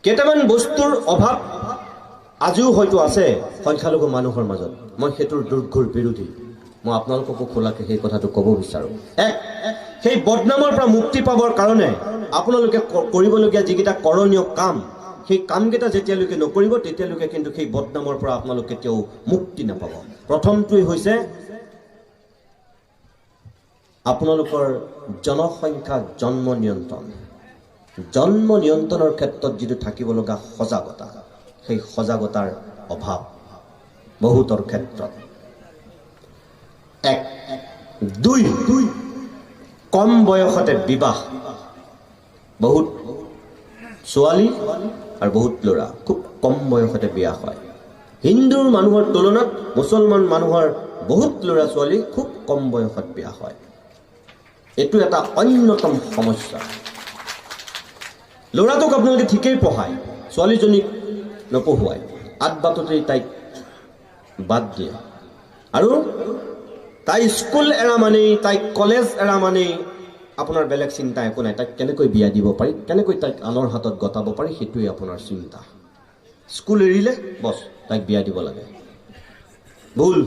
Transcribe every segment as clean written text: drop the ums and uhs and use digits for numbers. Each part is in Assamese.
কেইটামান বস্তুৰ অভাৱ আজিও হয়তো আছে সংখ্যালঘু মানুহৰ মাজত। মই সেইটোৰ দুৰ্ঘৰ বিৰোধী। মই আপোনালোককো খোলাকে সেই কথাটো ক'ব বিচাৰোঁ। সেই বদনামৰ পৰা মুক্তি পাবৰ কাৰণে আপোনালোকে কৰিবলগীয়া যিকেইটা কৰণীয় কাম, সেই কামকেইটা যেতিয়ালৈকে নকৰিব তেতিয়ালৈকে কিন্তু সেই বদনামৰ পৰা আপোনালোক কেতিয়াও মুক্তি নাপাব। প্ৰথমটোৱেই হৈছে আপোনালোকৰ জনসংখ্যা জন্ম নিয়ন্ত্ৰণ। জন্ম নিয়ন্ত্ৰণৰ ক্ষেত্ৰত যিটো থাকিব লগা সজাগতা, সেই সজাগতাৰ অভাৱ বহুতৰ ক্ষেত্ৰত। এক। দুই, কম বয়সতে বিবাহ। বহুত ছোৱালী আৰু বহুত ল'ৰা খুব কম বয়সতে বিয়া হয়। হিন্দুৰ মানুহৰ তুলনাত মুছলমান মানুহৰ বহুত ল'ৰা ছোৱালী খুব কম বয়সত বিয়া হয়। এইটো এটা অন্যতম সমস্যা। ল'ৰাটোক আপোনালোকে ঠিকেই পঢ়ায়, ছোৱালীজনীক নপঢ়ুৱায়, বাটতেই তাইক বাদ দিয়ে। আৰু তাই স্কুল এৰা মানেই, তাইক কলেজ এৰা মানেই আপোনাৰ বেলেগ চিন্তা একো নাই। তাইক কেনেকৈ বিয়া দিব পাৰি, কেনেকৈ তাইক আনৰ হাতত গতাব পাৰি, সেইটোৱে আপোনাৰ চিন্তা। স্কুল এৰিলে বছ তাইক বিয়া দিব লাগে। ভুল।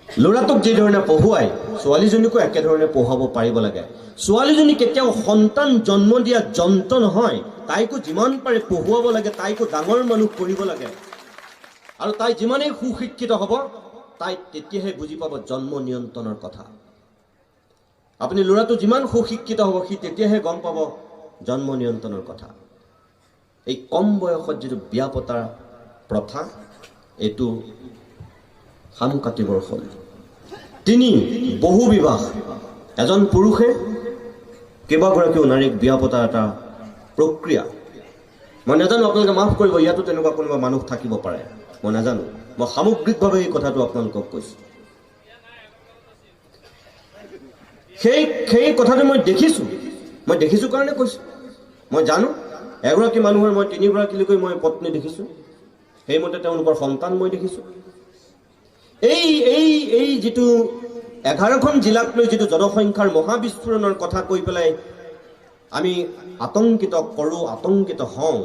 ল'ৰাটোক যিধৰণে পঢ়ুৱাই ছোৱালীজনীকো একেধৰণে পঢ়ুৱাব পাৰিব লাগে। ছোৱালীজনী কেতিয়াও সন্তান জন্ম দিয়া যন্ত্ৰ নহয়। তাইকো যিমান পাৰে পঢ়ুৱাব লাগে, তাইকো ডাঙৰ মানুহ কৰিব লাগে। আৰু তাই যিমানেই সুশিক্ষিত হ'ব তাই তেতিয়াহে বুজি পাব জন্ম নিয়ন্ত্ৰণৰ কথা। আপুনি ল'ৰাটো যিমান সুশিক্ষিত হ'ব সি তেতিয়াহে গম পাব জন্ম নিয়ন্ত্ৰণৰ কথা। এই কম বয়সত যিটো বিয়া পতাৰ প্ৰথা, এইটো সাম কাটিবৰ হ'ল। তিনি, বহু বিবাহ। এজন পুৰুষে কেইবাগৰাকীও নাৰীক বিয়া পতাৰ এটা প্ৰক্ৰিয়া। মই নাজানো, আপোনালোকে মাফ কৰিব, ইয়াতো তেনেকুৱা কোনোবা মানুহ থাকিব পাৰে, মই নাজানো। মই সামগ্ৰিকভাৱে এই কথাটো আপোনালোকক কৈছোঁ। সেই কথাটো মই দেখিছোঁ কাৰণে কৈছোঁ। মই জানো এগৰাকী মানুহৰ মই 3গৰাকীলৈকে মই পত্নী দেখিছোঁ, সেইমতে তেওঁলোকৰ সন্তান মই দেখিছোঁ। এই যিটো 11খন জিলাক লৈ যিটো জনসংখ্যাৰ মহাবিস্ফোৰণৰ কথা কৈ পেলাই আমি আতংকিত কৰোঁ, আতংকিত হওঁ,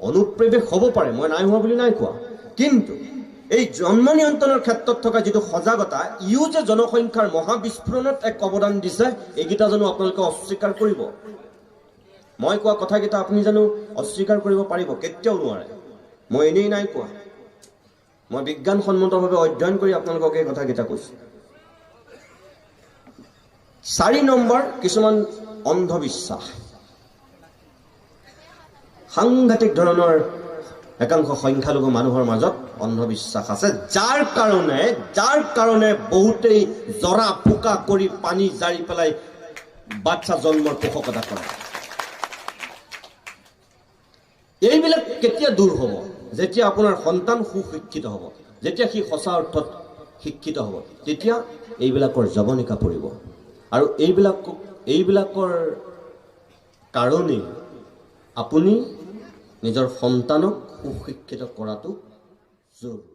অনুপ্ৰৱেশ হ'ব পাৰে, মই নাই হোৱা বুলি নাই কোৱা। কিন্তু এই জন্ম নিয়ন্ত্ৰণৰ ক্ষেত্ৰত থকা যিটো সজাগতা, ইও যে জনসংখ্যাৰ মহাবিস্ফোৰণত এক অৱদান দিছে, এইকেইটা জানো আপোনালোকে অস্বীকাৰ কৰিব? মই কোৱা কথাকেইটা আপুনি জানো অস্বীকাৰ কৰিব পাৰিব? কেতিয়াও নোৱাৰে। মই এনেই নাই কোৱা, মই বিজ্ঞানসন্মতভাৱে অধ্যয়ন কৰি আপোনালোকক এই কথাকেইটা কৈছোঁ। 4 নম্বৰ, কিছুমান অন্ধবিশ্বাস। সাংঘাতিক ধৰণৰ একাংশ সংখ্যালঘু মানুহৰ মাজত অন্ধবিশ্বাস আছে, যাৰ কাৰণে বহুতেই জৰা ফুকা কৰি পানী জাৰি পেলাই বাচ্চা জন্মৰ পোষকতা কৰে। এইবিলাক কেতিয়া দূৰ হ'ব? যেতিয়া আপোনাৰ সন্তান সুশিক্ষিত হ'ব, যেতিয়া সি সঁচা অৰ্থত শিক্ষিত হ'ব, তেতিয়া এইবিলাকৰ জৱনিকা পৰিব। আৰু এইবিলাকৰ কাৰণেই আপুনি নিজৰ সন্তানক সুশিক্ষিত কৰাটো জৰুৰী।